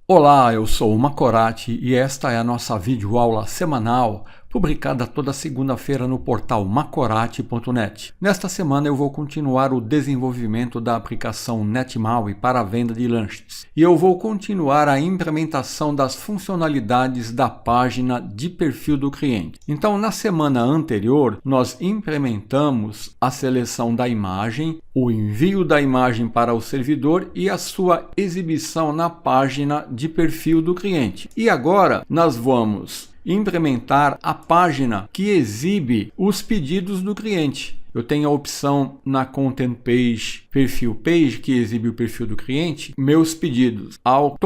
Olá, eu sou o Macorati e esta é a nossa videoaula semanal, publicada toda segunda-feira no portal macorati.net. Nesta semana eu vou continuar o desenvolvimento da aplicação NetMaui para a venda de lanches. E eu vou continuar a implementação das funcionalidades da página de perfil do cliente. Então, na semana anterior, nós implementamos a seleção da imagem, o envio da imagem para o servidor e a sua exibição na página de perfil do cliente. E agora nós vamos implementar a página que exibe os pedidos do cliente. Eu tenho a opção na Content Page, Perfil Page, que exibe o perfil do cliente, meus pedidos. Ao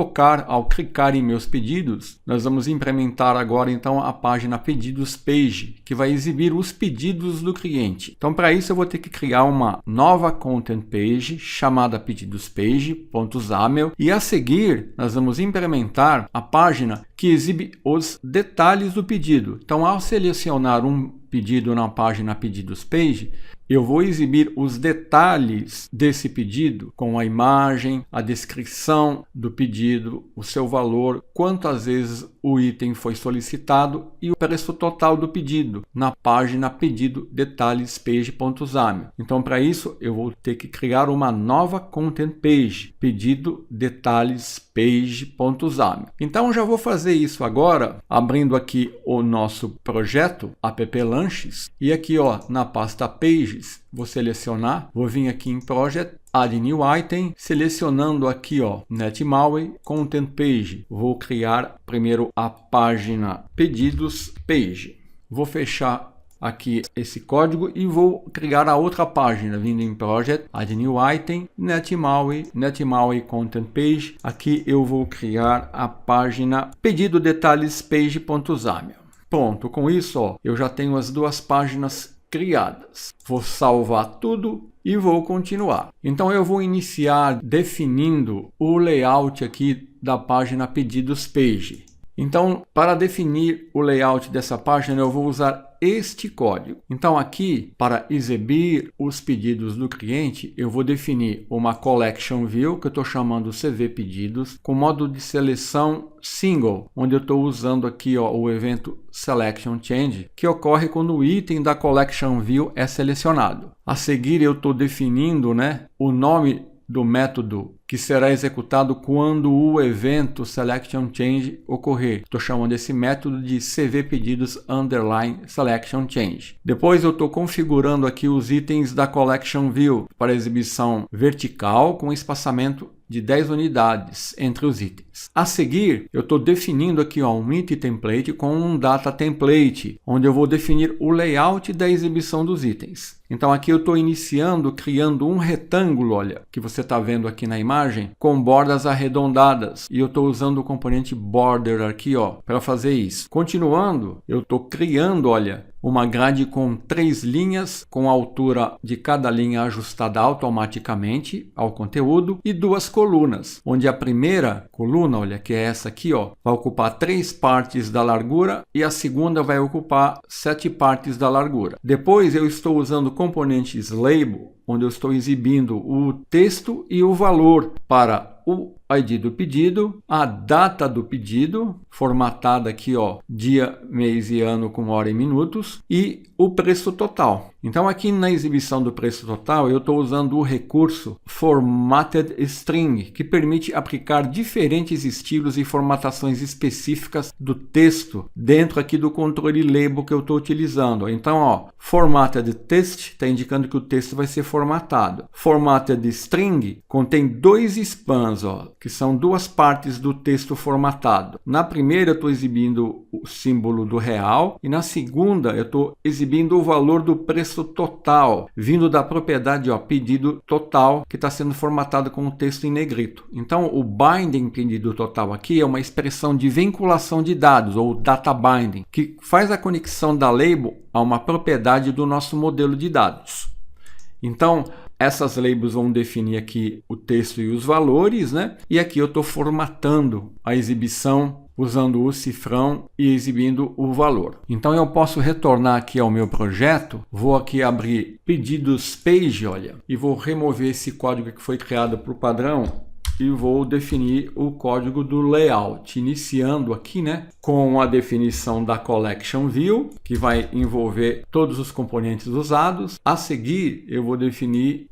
clicar em meus pedidos, nós vamos implementar agora então a página Pedidos Page, que vai exibir os pedidos do cliente. Então, para isso eu vou ter que criar uma nova Content Page chamada Pedidos Page.xaml e a seguir nós vamos implementar a página que exibe os detalhes do pedido. Então, ao selecionar um pedido na página Pedidos Page, eu vou exibir os detalhes desse pedido com a imagem, a descrição do pedido, o seu valor, quantas vezes o item foi solicitado e o preço total do pedido na página Pedido Detalhes Page.xaml. Então, para isso, eu vou ter que criar uma nova Content Page, Pedido Detalhes Page.xaml. Então, já vou fazer isso agora, abrindo aqui o nosso projeto app Lanches e aqui na pasta Pages, vou selecionar, vou vir aqui em Project, Add New Item, selecionando aqui NetMaui, Content Page. Vou criar primeiro a página Pedidos Page. Vou fechar aqui esse código e vou criar a outra página, vindo em Project, Add New Item, NetMaui Content Page. Aqui eu vou criar a página Pedido Detalhes Page.xaml. Pronto, com isso eu já tenho as duas páginas criadas. Vou salvar tudo e vou continuar. Então eu vou iniciar definindo o layout aqui da página Pedidos Page. Então, para definir o layout dessa página, eu vou usar este código. Então, aqui, para exibir os pedidos do cliente, eu vou definir uma Collection View, que eu estou chamando CV Pedidos, com modo de seleção single, onde eu estou usando aqui o evento Selection Change, que ocorre quando o item da Collection View é selecionado. A seguir, eu estou definindo o nome do método que será executado quando o evento Selection Change ocorrer. Estou chamando esse método de CV Pedidos _ Selection Change. Depois eu estou configurando aqui os itens da Collection View para exibição vertical com espaçamento de 10 unidades entre os itens. A seguir, eu estou definindo aqui um item template com um data template, onde eu vou definir o layout da exibição dos itens. Então aqui eu estou criando um retângulo, que você está vendo aqui na imagem, com bordas arredondadas. E eu estou usando o componente border aqui, para fazer isso. Continuando, eu estou criando, uma grade com 3 linhas, com a altura de cada linha ajustada automaticamente ao conteúdo, e 2 colunas, onde a primeira coluna, que é essa aqui, vai ocupar 3 partes da largura e a segunda vai ocupar 7 partes da largura. Depois eu estou usando componentes label, onde eu estou exibindo o texto e o valor para o ID do pedido, a data do pedido, formatada aqui, dia, mês e ano com hora e minutos, e o preço total. Então, aqui na exibição do preço total, eu estou usando o recurso Formatted String, que permite aplicar diferentes estilos e formatações específicas do texto dentro aqui do controle label que eu estou utilizando. Então, Formatted Text está indicando que o texto vai ser formatado. Formatted String contém 2 spans, que são 2 partes do texto formatado. Na primeira eu estou exibindo o símbolo do real e na segunda eu estou exibindo o valor do preço total, vindo da propriedade pedido total, que está sendo formatado com o texto em negrito. Então o binding pedido total aqui é uma expressão de vinculação de dados, ou data binding, que faz a conexão da label a uma propriedade do nosso modelo de dados. Então, essas labels vão definir aqui o texto e os valores, E aqui eu estou formatando a exibição usando o cifrão e exibindo o valor. Então eu posso retornar aqui ao meu projeto, vou aqui abrir Pedidos Page, e vou remover esse código que foi criado para o padrão e vou definir o código do layout, iniciando aqui, né, com a definição da collection view, que vai envolver todos os componentes usados. A seguir, eu vou definir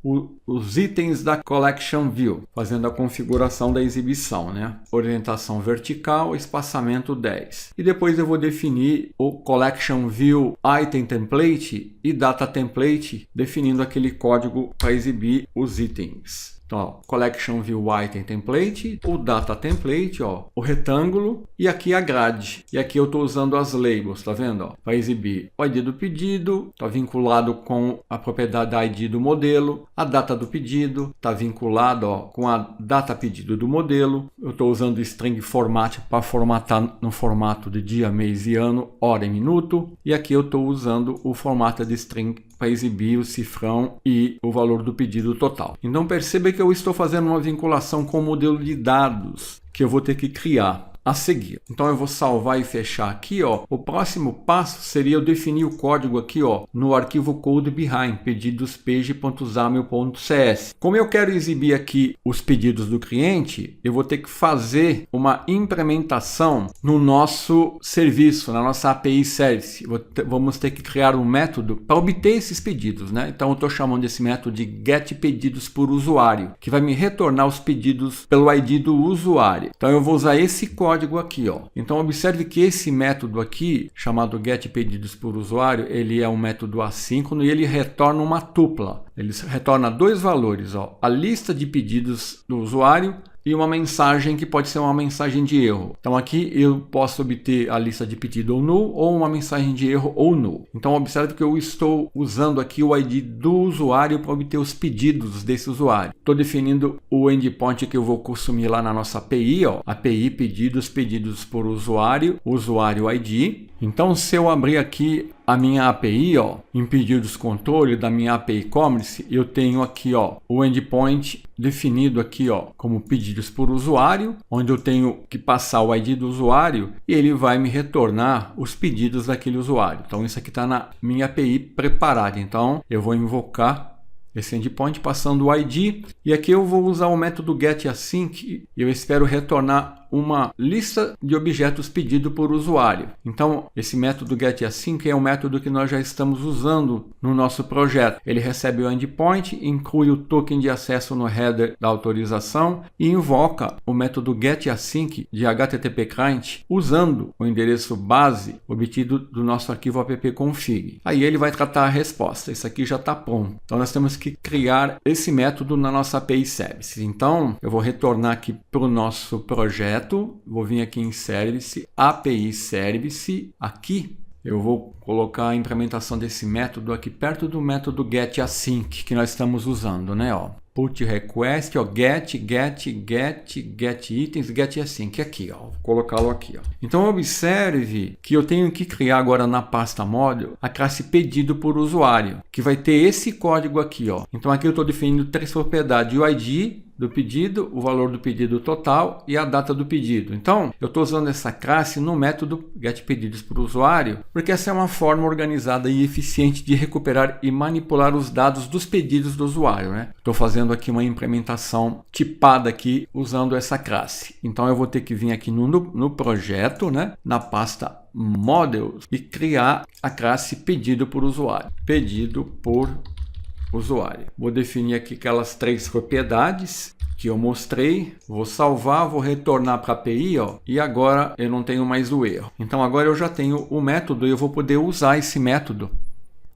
os itens da collection view, fazendo a configuração da exibição, né? Orientação vertical, espaçamento 10. E depois eu vou definir o collection view item template e data template, definindo aquele código para exibir os itens. Então, ó, collection view item template, o data template, ó, o retângulo e aqui a grade. E aqui eu estou usando as labels, tá vendo? Para exibir o ID do pedido, está vinculado com a propriedade ID do modelo, a data do pedido, está vinculado, ó, com a data pedido do modelo. Eu estou usando string format para formatar no formato de dia, mês e ano, hora e minuto. E aqui eu estou usando o formato de string para exibir o cifrão e o valor do pedido total. Então perceba que eu estou fazendo uma vinculação com o modelo de dados que eu vou ter que criar a seguir. Então eu vou salvar e fechar aqui, ó. O próximo passo seria eu definir o código aqui, ó, no arquivo code behind, pedidos page.xaml.cs. Como eu quero exibir aqui os pedidos do cliente, eu vou ter que fazer uma implementação no nosso serviço, na nossa API Service. Vamos ter que criar um método para obter esses pedidos, né? Então eu estou chamando esse método de getPedidosPorUsuário, que vai me retornar os pedidos pelo ID do usuário. Então eu vou usar esse código aqui, ó. Então observe que esse método aqui, chamado getPedidosPorUsuário, ele é um método assíncrono e ele retorna uma tupla. Ele retorna dois valores, ó, a lista de pedidos do usuário e uma mensagem que pode ser uma mensagem de erro. Então aqui eu posso obter a lista de pedido ou null, ou uma mensagem de erro ou null. Então observe que eu estou usando aqui o ID do usuário para obter os pedidos desse usuário. Estou definindo o endpoint que eu vou consumir lá na nossa API, ó, API pedidos por usuário, usuário ID. Então se eu abrir aqui a minha API, ó, em pedidos controle da minha API Commerce, eu tenho aqui, ó, o endpoint definido aqui, ó, como pedidos por usuário, onde eu tenho que passar o ID do usuário e ele vai me retornar os pedidos daquele usuário. Então isso aqui está na minha API preparada. Então eu vou invocar esse endpoint passando o ID e aqui eu vou usar o método getAsync e eu espero retornar uma lista de objetos pedido por usuário. Então, esse método getAsync é um método que nós já estamos usando no nosso projeto. Ele recebe o endpoint, inclui o token de acesso no header da autorização e invoca o método getAsync de HTTP client usando o endereço base obtido do nosso arquivo appconfig. Aí ele vai tratar a resposta. Isso aqui já está pronto. Então, nós temos que criar esse método na nossa API Service. Então, eu vou retornar aqui para o nosso projeto. Vou vir aqui em Service, API Service, aqui eu vou colocar a implementação desse método aqui perto do método getAsync que nós estamos usando, né? Ó, put request, ó, get itens, getAsync aqui, ó, vou colocá-lo aqui, ó. Então observe que eu tenho que criar agora na pasta model a classe pedido por usuário, que vai ter esse código aqui, ó. Então aqui eu estou definindo três propriedades: o ID do pedido, o valor do pedido total e a data do pedido. Então, eu estou usando essa classe no método getPedidosPorUsuário, porque essa é uma forma organizada e eficiente de recuperar e manipular os dados dos pedidos do usuário, né? Estou fazendo aqui uma implementação tipada aqui usando essa classe. Então, eu vou ter que vir aqui no projeto, né? Na pasta Models e criar a classe pedido por usuário. Pedido por usuário. Vou definir aqui aquelas três propriedades que eu mostrei, vou salvar, vou retornar para a API, ó, e agora eu não tenho mais o erro. Então agora eu já tenho o método e eu vou poder usar esse método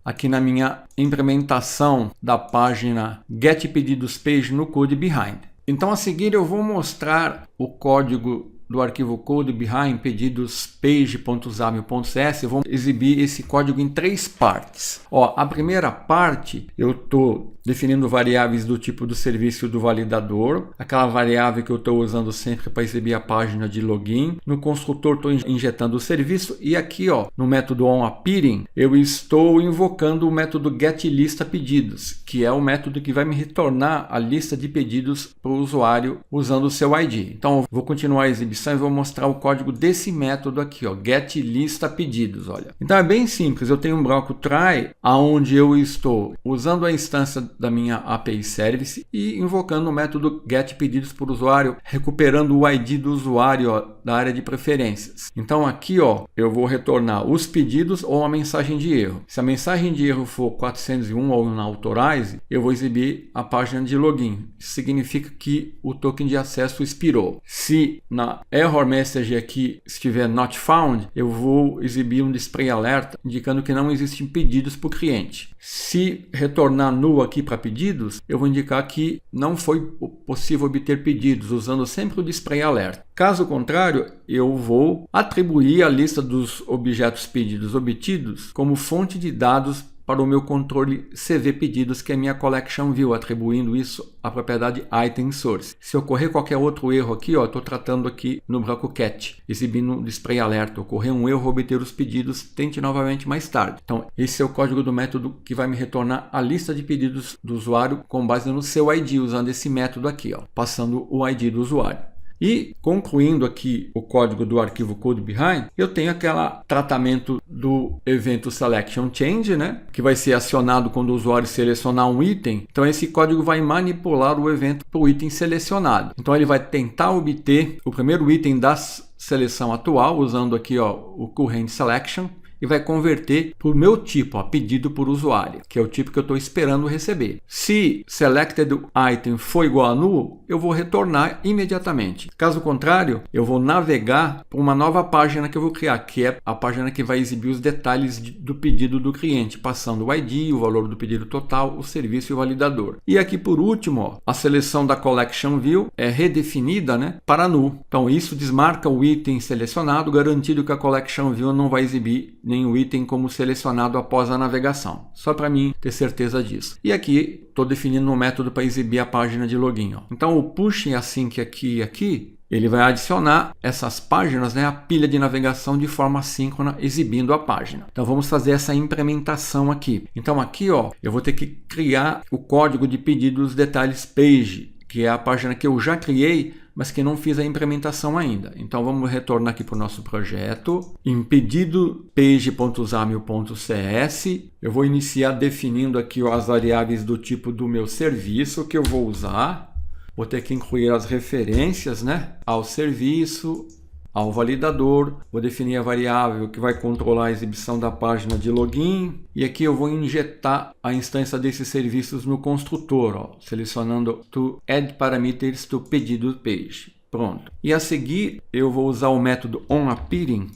aqui na minha implementação da página getPedidosPage no code behind. Então a seguir eu vou mostrar o código do arquivo code behind pedidospage.xaml.cs. Vou exibir esse código em três partes. Ó, a primeira parte eu estou definindo variáveis do tipo do serviço do validador, aquela variável que eu estou usando sempre para exibir a página de login. No construtor estou injetando o serviço e aqui, ó, no método onAppearing eu estou invocando o método getListaPedidos, que é o método que vai me retornar a lista de pedidos para o usuário usando o seu ID. Então vou continuar a exibição definição, eu vou mostrar o código desse método aqui, ó, getListaPedidos, olha. Então é bem simples, eu tenho um bloco try, onde eu estou usando a instância da minha API Service e invocando o método getPedidos por usuário, recuperando o ID do usuário, ó, da área de preferências. Então aqui, ó, eu vou retornar os pedidos ou a mensagem de erro. Se a mensagem de erro for 401 ou unauthorize, eu vou exibir a página de login. Isso significa que o token de acesso expirou. Se na error message aqui estiver not found, eu vou exibir um display alerta indicando que não existem pedidos para o cliente. Se retornar null aqui para pedidos, eu vou indicar que não foi possível obter pedidos, usando sempre o display alerta. Caso contrário, eu vou atribuir a lista dos objetos pedidos obtidos como fonte de dados para o meu controle CV pedidos, que é minha collection view, atribuindo isso à propriedade item source. Se ocorrer qualquer outro erro aqui, ó, estou tratando aqui no bloco catch, exibindo um display alerta. Ocorrer um erro, obter os pedidos, tente novamente mais tarde. Então, esse é o código do método que vai me retornar a lista de pedidos do usuário com base no seu ID, usando esse método aqui, ó, passando o ID do usuário. E concluindo aqui o código do arquivo CodeBehind, eu tenho aquele tratamento do evento selection change, né, que vai ser acionado quando o usuário selecionar um item. Então esse código vai manipular o evento para o item selecionado. Então ele vai tentar obter o primeiro item da seleção atual, usando aqui, ó, o current selection, e vai converter para o meu tipo, ó, pedido por usuário, que é o tipo que eu estou esperando receber. Se selected item for igual a null, eu vou retornar imediatamente. Caso contrário, eu vou navegar para uma nova página que eu vou criar, que é a página que vai exibir os detalhes do pedido do cliente, passando o ID, o valor do pedido total, o serviço e o validador. E aqui por último, ó, a seleção da collection view é redefinida, né, para null. Então isso desmarca o item selecionado, garantindo que a collection view não vai exibir nenhum item como selecionado após a navegação. Só para mim ter certeza disso. E aqui estou definindo um método para exibir a página de login, ó. Então o push async aqui e aqui, ele vai adicionar essas páginas, né, à pilha de navegação de forma assíncrona, exibindo a página. Então vamos fazer essa implementação aqui. Então aqui, ó, eu vou ter que criar o código de pedidos detalhes page, que é a página que eu já criei, mas que não fiz a implementação ainda. Então vamos retornar aqui para o nosso projeto. Em pedido page.xaml.cs, eu vou iniciar definindo aqui as variáveis do tipo do meu serviço que eu vou usar. Vou ter que incluir as referências, né, ao serviço, ao validador. Vou definir a variável que vai controlar a exibição da página de login. E aqui eu vou injetar a instância desses serviços no construtor, ó, selecionando to add parameters to pedido page. Pronto. E a seguir eu vou usar o método onAppearing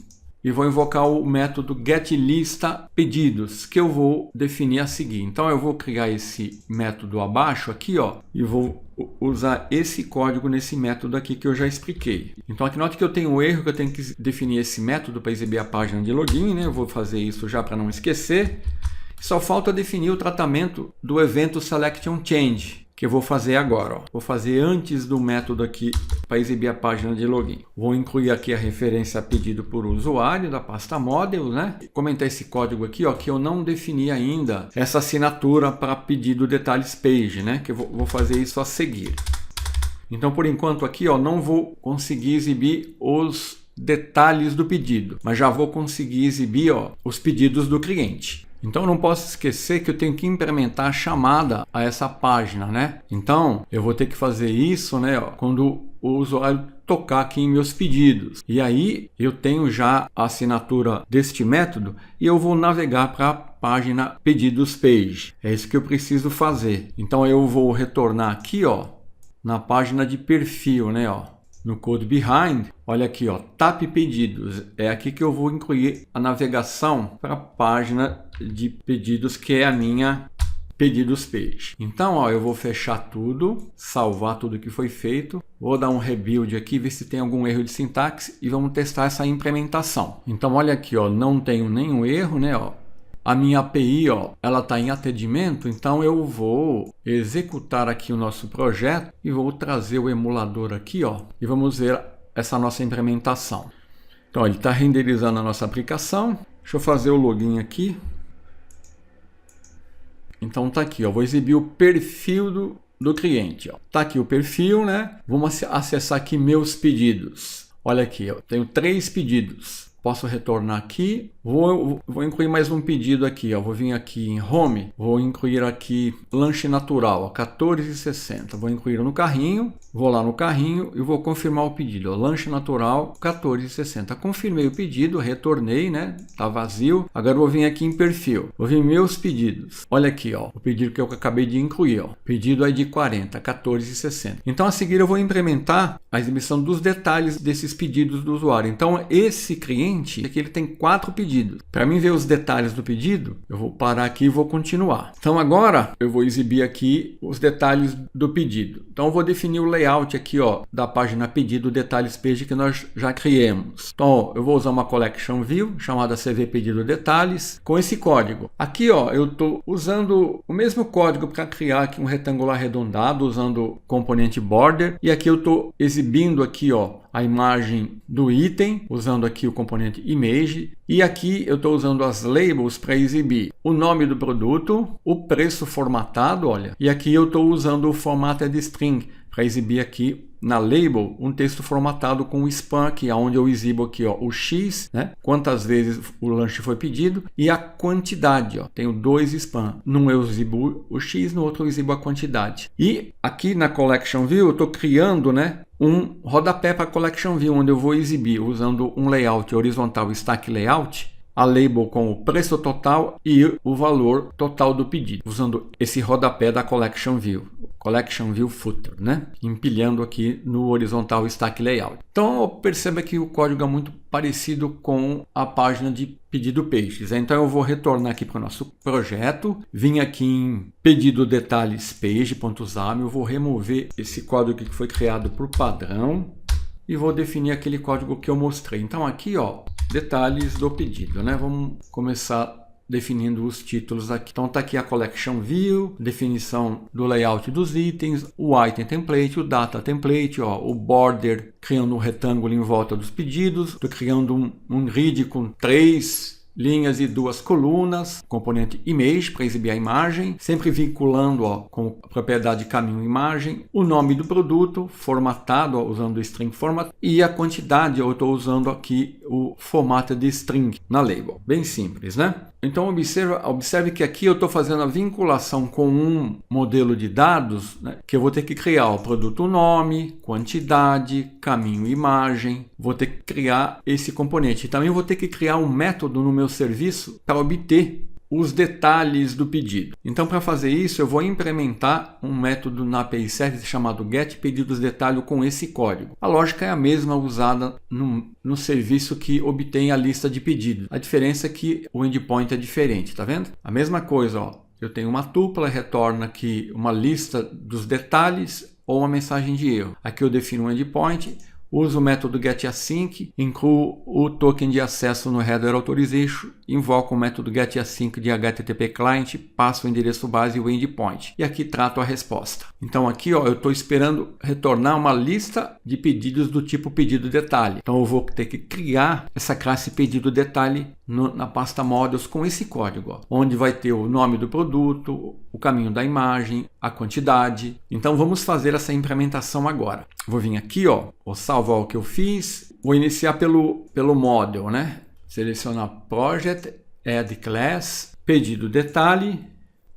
e vou invocar o método getListaPedidos, que eu vou definir a seguir. Então eu vou criar esse método abaixo aqui, ó, e vou usar esse código nesse método aqui que eu já expliquei. Então aqui note que eu tenho um erro, que eu tenho que definir esse método para exibir a página de login, né? Eu vou fazer isso já para não esquecer. Só falta definir o tratamento do evento selection change, que eu vou fazer agora, ó. Vou fazer antes do método aqui para exibir a página de login. Vou incluir aqui a referência pedido por usuário da pasta model, né? Comentar esse código aqui, ó, que eu não defini ainda essa assinatura para pedido detalhes page, né? Que eu vou fazer isso a seguir. Então, por enquanto aqui, ó, não vou conseguir exibir os detalhes do pedido, mas já vou conseguir exibir, ó, os pedidos do cliente. Então eu não posso esquecer que eu tenho que implementar a chamada a essa página, né? Então eu vou ter que fazer isso, né, ó, quando o usuário tocar aqui em meus pedidos. E aí eu tenho já a assinatura deste método e eu vou navegar para a página pedidos page. É isso que eu preciso fazer. Então eu vou retornar aqui, ó, na página de perfil, né, ó. No CodeBehind, olha aqui, ó, tap pedidos. É aqui que eu vou incluir a navegação para a página de pedidos, que é a minha pedidos page. Então, ó, eu vou fechar tudo, salvar tudo que foi feito. Vou dar um rebuild aqui, ver se tem algum erro de sintaxe e vamos testar essa implementação. Então, olha aqui, ó, não tenho nenhum erro, né, ó. A minha API, ó, ela está em atendimento, então eu vou executar aqui o nosso projeto e vou trazer o emulador aqui, ó, e vamos ver essa nossa implementação. Então, ó, ele está renderizando a nossa aplicação. Deixa eu fazer o login aqui. Então tá aqui, ó, vou exibir o perfil do cliente, ó. Tá aqui o perfil, né? Vamos acessar aqui meus pedidos. Olha aqui, eu tenho 3 pedidos. Posso retornar aqui, vou incluir mais um pedido aqui, ó. Vou vir aqui em Home, vou incluir aqui lanche natural, ó, R$14,60. Vou incluir no carrinho, vou lá no carrinho e vou confirmar o pedido, ó, lanche natural, R$14,60. Confirmei o pedido, retornei, né? Tá vazio. Agora eu vou vir aqui em perfil, vou vir em meus pedidos. Olha aqui, ó, o pedido que eu acabei de incluir, ó. Pedido ID 40, R$14,60. Então a seguir eu vou implementar a exibição dos detalhes desses pedidos do usuário. Então esse cliente aqui ele tem 4 pedidos. Para mim ver os detalhes do pedido, eu vou parar aqui e vou continuar. Então agora eu vou exibir aqui os detalhes do pedido. Então eu vou definir o layout aqui, ó, da página pedido detalhes page que nós já criamos. Então ó, eu vou usar uma collection view chamada CV pedido detalhes com esse código. Aqui, ó, eu estou usando o mesmo código para criar aqui um retângulo arredondado usando o componente border, e aqui eu estou exibindo aqui, ó, a imagem do item, usando aqui o componente image, e aqui eu estou usando as labels para exibir o nome do produto, o preço formatado, olha, e aqui eu estou usando o formatted string para exibir aqui na label um texto formatado com o spam, que é onde eu exibo aqui, ó, o X, né? Quantas vezes o lanche foi pedido, e a quantidade, ó. Tenho 2 spam. Num eu exibo o X, no outro eu exibo a quantidade. E aqui na Collection View eu estou criando, né, um rodapé para Collection View, onde eu vou exibir, usando um layout horizontal Stack Layout, a label com o preço total e o valor total do pedido, usando esse rodapé da Collection View Footer, né? Empilhando aqui no horizontal Stack Layout. Então perceba que o código é muito parecido com a página de pedido pages. Então eu vou retornar aqui para o nosso projeto, vim aqui em pedido detalhes page.xaml, eu vou remover esse código que foi criado por padrão e vou definir aquele código que eu mostrei. Então aqui, ó, detalhes do pedido, né? Vamos começar definindo os títulos aqui. Então tá aqui a Collection View, definição do layout dos itens, o Item Template, o Data Template, ó, o Border, criando um retângulo em volta dos pedidos. Estou criando um grid com 3 linhas e 2 colunas, componente image para exibir a imagem, sempre vinculando, ó, com a propriedade caminho imagem, o nome do produto formatado, ó, usando o string format, e a quantidade eu estou usando aqui o formato de string na label. Bem simples, né? Então observe que aqui eu estou fazendo a vinculação com um modelo de dados, né, que eu vou ter que criar o produto nome, quantidade, caminho imagem. Vou ter que criar esse componente. Também vou ter que criar um método no meu serviço para obter os detalhes do pedido. Então, para fazer isso, eu vou implementar um método na API Service chamado getPedidosDetalhe com esse código. A lógica é a mesma usada no serviço que obtém a lista de pedidos. A diferença é que o endpoint é diferente, tá vendo? A mesma coisa, ó. Eu tenho uma tupla, retorna aqui uma lista dos detalhes ou uma mensagem de erro. Aqui eu defino um endpoint, uso o método getAsync, incluo o token de acesso no header authorization, invoco o método getAsync de HTTP client, passo o endereço base e o endpoint. E aqui trato a resposta. Então aqui, ó, eu estou esperando retornar uma lista de pedidos do tipo pedido detalhe. Então eu vou ter que criar essa classe pedido detalhe na pasta models com esse código, ó, onde vai ter o nome do produto, o caminho da imagem, a quantidade. Então vamos fazer essa implementação agora. Vou vir aqui, ó, vou salvar o que eu fiz, vou iniciar pelo model, né? Selecionar Project, Add Class, pedido detalhe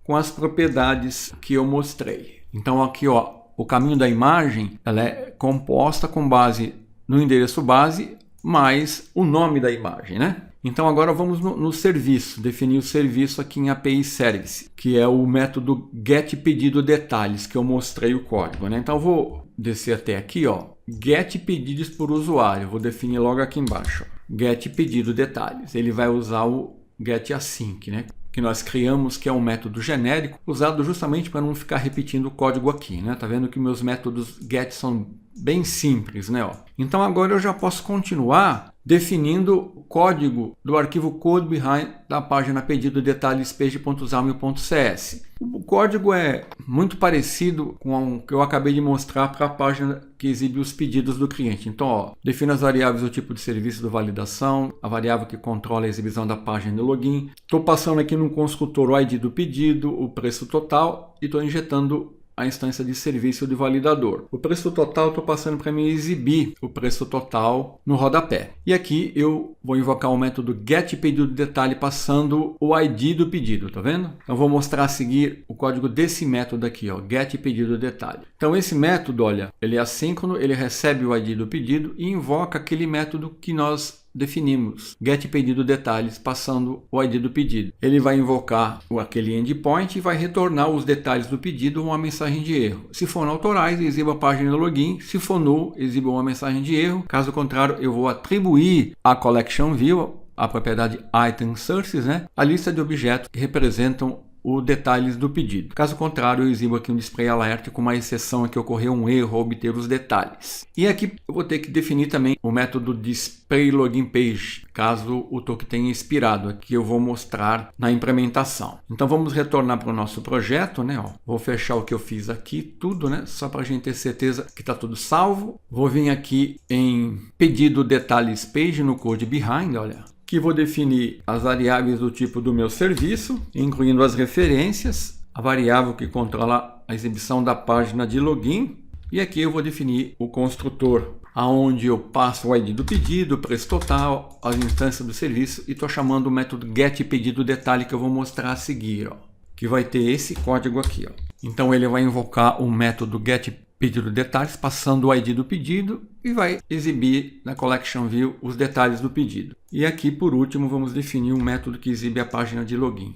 com as propriedades que eu mostrei. Então aqui, ó, o caminho da imagem, ela é composta com base no endereço base mais o nome da imagem, né? Então agora vamos no serviço, definir o serviço aqui em API Service, que é o método getPedidosDetalhes, que eu mostrei o código, né? Então eu vou descer até aqui, ó, getPedidos por usuário, vou definir logo aqui embaixo, getPedidosDetalhes. Ele vai usar o getAsync, né? Que nós criamos, que é um método genérico, usado justamente para não ficar repetindo o código aqui, né? Tá vendo que meus métodos get são bem simples, né? Ó. Então agora eu já posso continuar definindo o código do arquivo code behind da página pedido detalhes page.xaml.cs. O código é muito parecido com o que eu acabei de mostrar para a página que exibe os pedidos do cliente. Então, ó, defino as variáveis do tipo de serviço de validação, a variável que controla a exibição da página de login. Estou passando aqui no construtor o ID do pedido, o preço total e estou injetando a instância de serviço de validador. O preço total eu estou passando para mim exibir o preço total no rodapé. E aqui eu vou invocar o método getPedidoDetalhe passando o ID do pedido, tá vendo? Então vou mostrar a seguir o código desse método aqui, ó, getPedidoDetalhe. Então esse método, olha, ele é assíncrono, ele recebe o ID do pedido e invoca aquele método que nós definimos, getPedidoDetalhes, passando o ID do pedido. Ele vai invocar aquele endpoint e vai retornar os detalhes do pedido uma mensagem de erro. Se for no autorais, exiba a página do login. Se for null, exiba uma mensagem de erro. Caso contrário, eu vou atribuir a collection view, a propriedade item sources, né, a lista de objetos que representam os detalhes do pedido. Caso contrário, eu exibo aqui um display alert com uma exceção que ocorreu um erro ao obter os detalhes. E aqui eu vou ter que definir também o método displayLoginPage, caso o token tenha expirado, aqui eu vou mostrar na implementação. Então vamos retornar para o nosso projeto, né? Ó, vou fechar o que eu fiz aqui, tudo, né? Só para a gente ter certeza que está tudo salvo. Vou vir aqui em pedido detalhes page no code behind, olha, que vou definir as variáveis do tipo do meu serviço, incluindo as referências, a variável que controla a exibição da página de login, e aqui eu vou definir o construtor, aonde eu passo o ID do pedido, o preço total, as instâncias do serviço, e estou chamando o método getPedidoDetalhe que eu vou mostrar a seguir, ó, que vai ter esse código aqui, ó. Então ele vai invocar o método getPedidoDetalhes passando o ID do pedido e vai exibir na collection view os detalhes do pedido. E aqui por último vamos definir um método que exibe a página de login.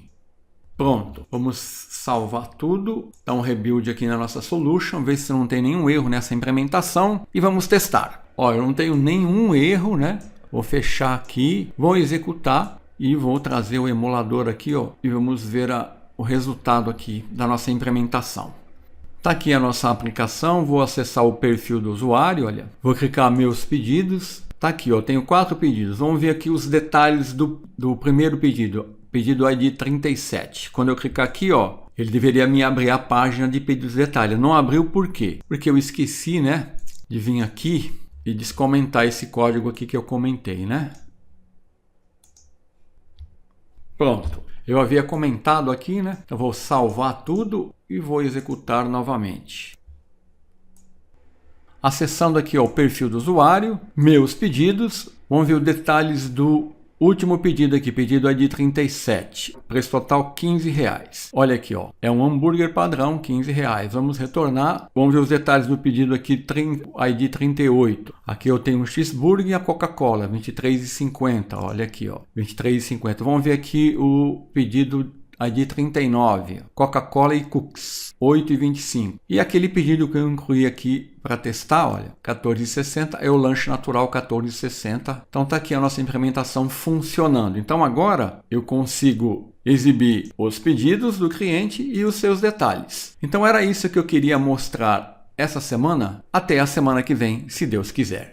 Pronto, vamos salvar tudo, dar um rebuild aqui na nossa solution, ver se não tem nenhum erro nessa implementação e vamos testar. Ó, eu não tenho nenhum erro, né? Vou fechar aqui, vou executar e vou trazer o emulador aqui, ó, e vamos ver o resultado aqui da nossa implementação. Tá aqui a nossa aplicação, vou acessar o perfil do usuário, olha, vou clicar meus pedidos, tá aqui, ó, tenho 4 pedidos, vamos ver aqui os detalhes do primeiro pedido, pedido ID 37. Quando eu clicar aqui, ó, ele deveria me abrir a página de pedidos de detalhe. Não abriu por quê? Porque eu esqueci, né, de vir aqui e descomentar esse código aqui que eu comentei, né? Pronto. Eu havia comentado aqui, né? Eu vou salvar tudo e vou executar novamente. Acessando aqui ó, o perfil do usuário, meus pedidos, vamos ver os detalhes do último pedido aqui, pedido ID 37, preço total R$15. Olha aqui, ó, é um hambúrguer padrão, R$15. Vamos retornar, vamos ver os detalhes do pedido aqui, ID 38. Aqui eu tenho um cheeseburger e a Coca-Cola, R$23,50. Olha aqui, ó, R$23,50. Vamos ver aqui o pedido ID 39, Coca-Cola e Cookies, R$8,25. E aquele pedido que eu incluí aqui para testar, olha, R$14,60 é o lanche natural, R$14,60. Então tá aqui a nossa implementação funcionando. Então agora eu consigo exibir os pedidos do cliente e os seus detalhes. Então era isso que eu queria mostrar essa semana. Até a semana que vem, se Deus quiser.